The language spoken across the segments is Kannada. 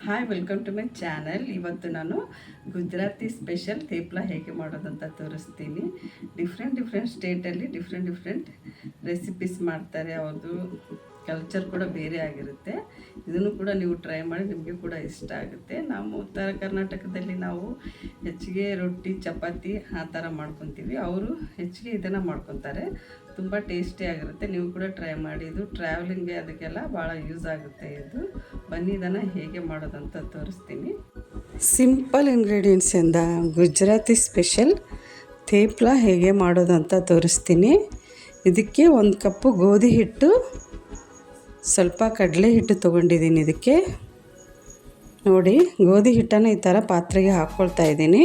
Hi, welcome to my channel. ಇವತ್ತು ನಾನು ಗುಜರಾತಿ ಸ್ಪೆಷಲ್ ಥೇಪ್ಲ ಹೇಗೆ ಮಾಡೋದಂತ ತೋರಿಸ್ತೀನಿ. ಡಿಫ್ರೆಂಟ್ ಸ್ಟೇಟಲ್ಲಿ ಡಿಫ್ರೆಂಟ್ ರೆಸಿಪೀಸ್ ಮಾಡ್ತಾರೆ. ಅವ್ರದ್ದು ಕಲ್ಚರ್ ಕೂಡ ಬೇರೆ ಆಗಿರುತ್ತೆ. ಇದನ್ನು ಕೂಡ ನೀವು ಟ್ರೈ ಮಾಡಿ, ನಿಮಗೆ ಕೂಡ ಇಷ್ಟ ಆಗುತ್ತೆ. ನಾವು ಉತ್ತರ ಕರ್ನಾಟಕದಲ್ಲಿ ನಾವು ಹೆಚ್ಚಿಗೆ ರೊಟ್ಟಿ ಚಪಾತಿ ಆ ಥರ ಮಾಡ್ಕೊತೀವಿ. ಅವರು ಹೆಚ್ಚಿಗೆ ಇದನ್ನು ಮಾಡ್ಕೊತಾರೆ. ತುಂಬ ಟೇಸ್ಟಿಯಾಗಿರುತ್ತೆ. ನೀವು ಕೂಡ ಟ್ರೈ ಮಾಡಿ. ಇದು ಟ್ರಾವೆಲಿಂಗ್ಗೆ ಅದಕ್ಕೆಲ್ಲ ಭಾಳ ಯೂಸ್ ಆಗುತ್ತೆ. ಇದು ಬನ್ನಿ, ಇದನ್ನು ಹೇಗೆ ಮಾಡೋದಂತ ತೋರಿಸ್ತೀನಿ. ಸಿಂಪಲ್ ಇಂಗ್ರೀಡಿಯೆಂಟ್ಸಿಂದ ಗುಜರಾತಿ ಸ್ಪೆಷಲ್ ಥೇಪ್ಲ ಹೇಗೆ ಮಾಡೋದಂತ ತೋರಿಸ್ತೀನಿ. ಇದಕ್ಕೆ 1 ಕಪ್ಪು ಗೋಧಿ ಹಿಟ್ಟು, ಸ್ವಲ್ಪ ಕಡಲೆ ಹಿಟ್ಟು ತೊಗೊಂಡಿದ್ದೀನಿ. ಇದಕ್ಕೆ ನೋಡಿ, ಗೋಧಿ ಹಿಟ್ಟನ್ನು ಈ ಥರ ಪಾತ್ರೆಗೆ ಹಾಕ್ಕೊಳ್ತಾ ಇದ್ದೀನಿ.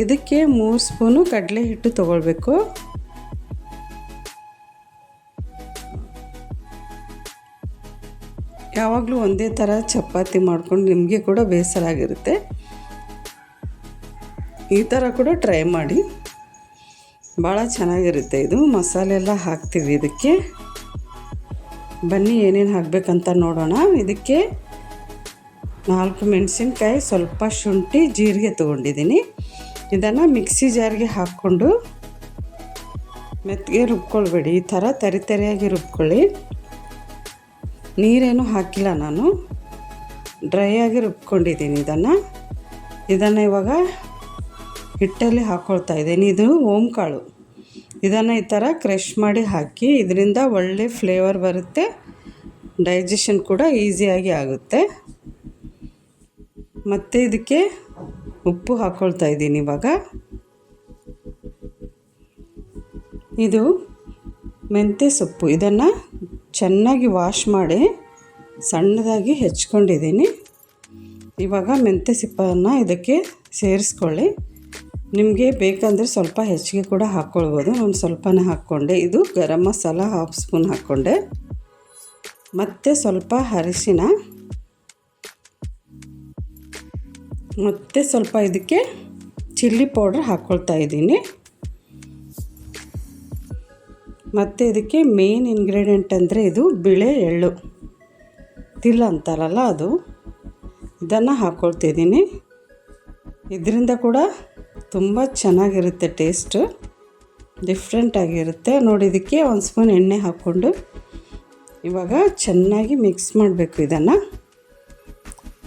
ಇದಕ್ಕೆ 3 ಸ್ಪೂನು ಕಡಲೆ ಹಿಟ್ಟು ತೊಗೊಳ್ಬೇಕು. ಯಾವಾಗಲೂ ಒಂದೇ ಥರ ಚಪಾತಿ ಮಾಡ್ಕೊಂಡು ನಿಮಗೆ ಕೂಡ ಬೇಸರ ಆಗಿರುತ್ತೆ. ಈ ಥರ ಕೂಡ ಟ್ರೈ ಮಾಡಿ, ಭಾಳ ಚೆನ್ನಾಗಿರುತ್ತೆ. ಇದು ಮಸಾಲೆ ಎಲ್ಲ ಹಾಕ್ತೀವಿ ಇದಕ್ಕೆ. ಬನ್ನಿ ಏನೇನು ಹಾಕಬೇಕಂತ ನೋಡೋಣ. ಇದಕ್ಕೆ 4 ಮೆಣಸಿನ್ಕಾಯಿ, ಸ್ವಲ್ಪ ಶುಂಠಿ, ಜೀರಿಗೆ ತೊಗೊಂಡಿದ್ದೀನಿ. ಇದನ್ನು ಮಿಕ್ಸಿ ಜಾರ್ಗೆ ಹಾಕ್ಕೊಂಡು ಮೆತ್ತಗೆ ರುಬ್ಕೊಳ್ಬೇಡಿ. ಈ ಥರ ತರಿಯಾಗಿ ರುಬ್ಕೊಳ್ಳಿ. ನೀರೇನು ಹಾಕಿಲ್ಲ, ನಾನು ಡ್ರೈ ಆಗಿ ರುಬ್ಕೊಂಡಿದ್ದೀನಿ. ಇದನ್ನು ಇವಾಗ ಹಿಟ್ಟಲ್ಲಿ ಹಾಕ್ಕೊಳ್ತಾ ಇದ್ದೀನಿ. ಇದು ಓಂಕಾಳು. ಇದನ್ನು ಈ ಥರ ಕ್ರಷ್ ಮಾಡಿ ಹಾಕಿ, ಇದರಿಂದ ಒಳ್ಳೆ ಫ್ಲೇವರ್ ಬರುತ್ತೆ. ಡೈಜೆಷನ್ ಕೂಡ ಈಸಿಯಾಗಿ ಆಗುತ್ತೆ. ಮತ್ತು ಇದಕ್ಕೆ ಉಪ್ಪು ಹಾಕ್ಕೊಳ್ತಾ ಇದ್ದೀನಿ. ಇವಾಗ ಇದು ಮೆಂತ್ಯ ಸೊಪ್ಪು. ಇದನ್ನು ಚೆನ್ನಾಗಿ ವಾಶ್ ಮಾಡಿ ಸಣ್ಣದಾಗಿ ಹೆಚ್ಕೊಂಡಿದ್ದೀನಿ. ಇವಾಗ ಮೆಂತ್ಯ ಸೊಪ್ಪನ್ನು ಇದಕ್ಕೆ ಸೇರಿಸ್ಕೊಳ್ಳಿ. ನಿಮಗೆ ಬೇಕಂದರೆ ಸ್ವಲ್ಪ ಹೆಚ್ಚಿಗೆ ಕೂಡ ಹಾಕ್ಕೊಳ್ಬೋದು. ನಾನು ಸ್ವಲ್ಪನೇ ಹಾಕ್ಕೊಂಡೆ. ಇದು ಗರಂ ಮಸಾಲ 1/2 ಸ್ಪೂನ್ ಹಾಕ್ಕೊಂಡೆ. ಮತ್ತು ಸ್ವಲ್ಪ ಅರಿಶಿನ, ಮತ್ತು ಸ್ವಲ್ಪ ಇದಕ್ಕೆ ಚಿಲ್ಲಿ ಪೌಡ್ರ್ ಹಾಕ್ಕೊಳ್ತಾ ಇದ್ದೀನಿ. ಮತ್ತು ಇದಕ್ಕೆ ಮೇನ್ ಇಂಗ್ರೀಡಿಯೆಂಟ್ ಅಂದರೆ ಇದು ಬಿಳೆ ಎಳ್ಳು, ತಿಲ್ ಅಂತಾರಲ್ಲ ಅದು. ಇದನ್ನು ಹಾಕ್ಕೊಳ್ತಿದ್ದೀನಿ. ಇದರಿಂದ ಕೂಡ ತುಂಬ ಚೆನ್ನಾಗಿರುತ್ತೆ. ಟೇಸ್ಟು ಡಿಫ್ರೆಂಟಾಗಿರುತ್ತೆ. ನೋಡಿ, ಇದಕ್ಕೆ 1 ಸ್ಪೂನ್ ಎಣ್ಣೆ ಹಾಕ್ಕೊಂಡು ಇವಾಗ ಚೆನ್ನಾಗಿ ಮಿಕ್ಸ್ ಮಾಡಬೇಕು. ಇದನ್ನು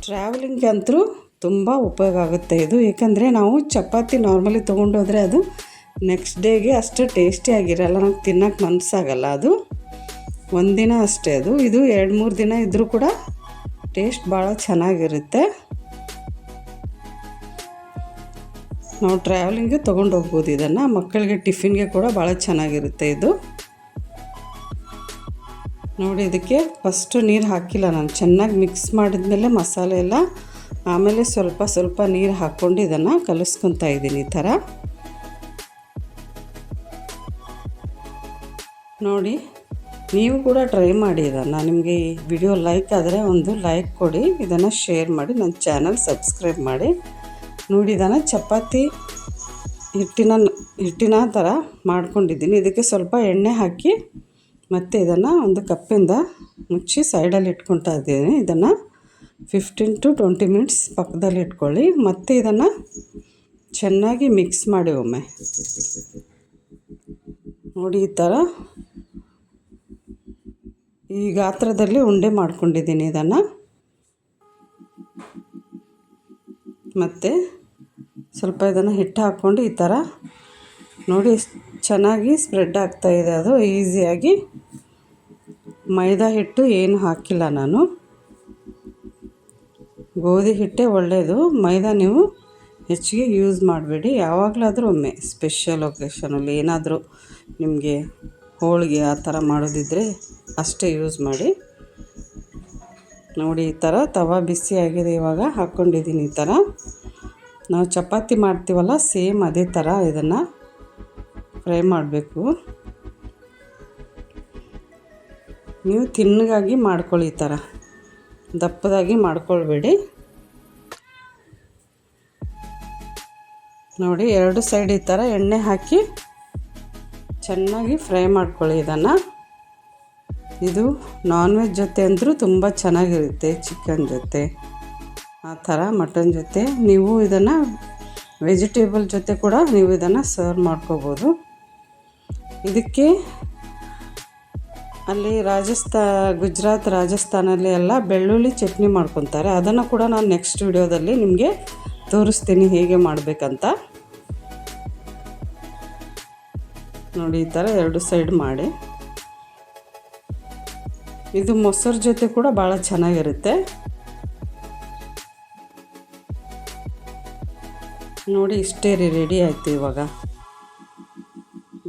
ಟ್ರಾವೆಲಿಂಗ್ ಅಂತೂ ತುಂಬ ಉಪಯೋಗ ಆಗುತ್ತೆ ಇದು. ಏಕೆಂದರೆ ನಾವು ಚಪಾತಿ ನಾರ್ಮಲಿ ತೊಗೊಂಡೋದ್ರೆ ಅದು ನೆಕ್ಸ್ಟ್ ಡೇಗೆ ಅಷ್ಟು ಟೇಸ್ಟಿಯಾಗಿರಲ್ಲ, ನಮ್ಗೆ ತಿನ್ನೋಕ್ಕೆ ಮನಸ್ಸಾಗಲ್ಲ. ಅದು ಒಂದಿನ ಅಷ್ಟೇ. ಇದು 2-3 ದಿನ ಇದ್ದರೂ ಕೂಡ ಟೇಸ್ಟ್ ಭಾಳ ಚೆನ್ನಾಗಿರುತ್ತೆ. ನಾವು ಟ್ರಾವೆಲಿಂಗ್ಗೆ ತೊಗೊಂಡು ಹೋಗ್ಬೋದು. ಇದನ್ನು ಮಕ್ಕಳಿಗೆ ಟಿಫಿನ್ಗೆ ಕೂಡ ಭಾಳ ಚೆನ್ನಾಗಿರುತ್ತೆ ಇದು. ನೋಡಿ, ಇದಕ್ಕೆ ಫಸ್ಟು ನೀರು ಹಾಕಿಲ್ಲ ನಾನು. ಚೆನ್ನಾಗಿ ಮಿಕ್ಸ್ ಮಾಡಿದ್ಮೇಲೆ ಮಸಾಲೆ ಎಲ್ಲ, ಆಮೇಲೆ ಸ್ವಲ್ಪ ನೀರು ಹಾಕ್ಕೊಂಡು ಇದನ್ನು ಕಲಿಸ್ಕೊತಾ ಇದ್ದೀನಿ. ಈ ಥರ ನೋಡಿ, ನೀವು ಕೂಡ ಟ್ರೈ ಮಾಡಿ ಇದನ್ನು. ನಿಮಗೆ ಈ ವಿಡಿಯೋ ಲೈಕ್ ಆದರೆ ಒಂದು ಲೈಕ್ ಕೊಡಿ. ಇದನ್ನು ಶೇರ್ ಮಾಡಿ, ನನ್ನ ಚಾನಲ್ ಸಬ್ಸ್ಕ್ರೈಬ್ ಮಾಡಿ. ನೋಡಿ, ಇದನ್ನು ಚಪಾತಿ ಹಿಟ್ಟಿನ ಥರ ಮಾಡ್ಕೊಂಡಿದ್ದೀನಿ. ಇದಕ್ಕೆ ಸ್ವಲ್ಪ ಎಣ್ಣೆ ಹಾಕಿ ಮತ್ತು ಇದನ್ನು 1 ಕಪ್ಪಿಂದ ಮುಚ್ಚಿ ಸೈಡಲ್ಲಿ ಇಟ್ಕೊಳ್ತಾ ಇದ್ದೀನಿ. ಇದನ್ನು 15 to 20 ಮಿನಿಟ್ಸ್ ಪಕ್ಕದಲ್ಲಿ ಇಟ್ಕೊಳ್ಳಿ. ಮತ್ತು ಇದನ್ನು ಚೆನ್ನಾಗಿ ಮಿಕ್ಸ್ ಮಾಡಿ ಒಮ್ಮೆ. ನೋಡಿ, ಈ ಥರ ಈ ಗಾತ್ರದಲ್ಲಿ ಉಂಡೆ ಮಾಡ್ಕೊಂಡಿದ್ದೀನಿ. ಇದನ್ನು ಮತ್ತು ಸ್ವಲ್ಪ ಇದನ್ನು ಹಿಟ್ಟು ಹಾಕ್ಕೊಂಡು ಈ ಥರ ನೋಡಿ, ಚೆನ್ನಾಗಿ ಸ್ಪ್ರೆಡ್ ಆಗ್ತಾಯಿದೆ. ಅದು ಈಸಿಯಾಗಿ. ಮೈದಾ ಹಿಟ್ಟು ಏನು ಹಾಕಿಲ್ಲ ನಾನು. ಗೋಧಿ ಹಿಟ್ಟೇ ಒಳ್ಳೆಯದು. ಮೈದಾ ನೀವು ಹೆಚ್ಚಿಗೆ ಯೂಸ್ ಮಾಡಬೇಡಿ. ಯಾವಾಗಲಾದರೂ ಒಮ್ಮೆ ಸ್ಪೆಷಲ್ ಒಕೇಶನಲ್ಲಿ ಏನಾದರೂ ನಿಮಗೆ ಹೋಳಿಗೆ ಆ ಥರ ಮಾಡೋದಿದ್ದರೆ ಅಷ್ಟೇ ಯೂಸ್ ಮಾಡಿ. ನೋಡಿ, ಈ ಥರ ತವಾ ಬಿಸಿಯಾಗಿದೆ. ಇವಾಗ ಹಾಕ್ಕೊಂಡಿದ್ದೀನಿ. ಈ ಥರ ನಾವು ಚಪಾತಿ ಮಾಡ್ತೀವಲ್ಲ, ಸೇಮ್ ಅದೇ ಥರ ಇದನ್ನು ಫ್ರೈ ಮಾಡಬೇಕು. ನೀವು ತಿನ್ನಗಾಗಿ ಮಾಡ್ಕೊಳ್ಳಿ. ಈ ಥರ ದಪ್ಪದಾಗಿ ಮಾಡ್ಕೊಳ್ಬೇಡಿ. ನೋಡಿ, 2 ಸೈಡ್ ಈ ಥರ ಎಣ್ಣೆ ಹಾಕಿ ಚೆನ್ನಾಗಿ ಫ್ರೈ ಮಾಡ್ಕೊಳ್ಳಿ. ಇದನ್ನು ಇದು ನಾನ್ ವೆಜ್ ಜೊತೆ ಅಂದರೂ ತುಂಬ ಚೆನ್ನಾಗಿರುತ್ತೆ. ಚಿಕನ್ ಜೊತೆ ಆ ಥರ, ಮಟನ್ ಜೊತೆ ನೀವು ಇದನ್ನು ವೆಜಿಟೇಬಲ್ ಜೊತೆ ಕೂಡ ನೀವು ಇದನ್ನು ಸರ್ವ್ ಮಾಡ್ಕೋಬೋದು. ಇದಕ್ಕೆ ಅಲ್ಲಿ ಗುಜರಾತ್ ರಾಜಸ್ಥಾನಲ್ಲಿ ಎಲ್ಲ ಬೆಳ್ಳುಳ್ಳಿ ಚಟ್ನಿ ಮಾಡ್ಕೊತಾರೆ. ಅದನ್ನು ಕೂಡ ನಾನು ನೆಕ್ಸ್ಟ್ ವಿಡಿಯೋದಲ್ಲಿ ನಿಮಗೆ ತೋರಿಸ್ತೀನಿ ಹೇಗೆ ಮಾಡಬೇಕಂತ. ನೋಡಿ, ಈ ಥರ 2 ಸೈಡ್ ಮಾಡಿ. ಇದು ಮೊಸರು ಜೊತೆ ಕೂಡ ಭಾಳ ಚೆನ್ನಾಗಿರುತ್ತೆ. ನೋಡಿ, ಇಷ್ಟೇ ರೆಡಿ ಆಯಿತು. ಇವಾಗ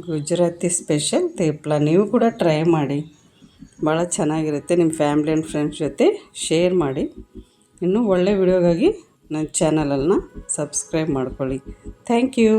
ಗುಜರಾತಿ ಸ್ಪೆಷಲ್ ತೇಪ್ಲ ನೀವು ಕೂಡ ಟ್ರೈ ಮಾಡಿ, ಭಾಳ ಚೆನ್ನಾಗಿರುತ್ತೆ. ನಿಮ್ಮ ಫ್ಯಾಮ್ಲಿ ಆ್ಯಂಡ್ ಫ್ರೆಂಡ್ಸ್ ಜೊತೆ ಶೇರ್ ಮಾಡಿ. ಇನ್ನೂ ಒಳ್ಳೆ ವಿಡಿಯೋಗಾಗಿ ನನ್ನ ಚಾನಲನ್ನು ಸಬ್ಸ್ಕ್ರೈಬ್ ಮಾಡ್ಕೊಳ್ಳಿ. Thank you.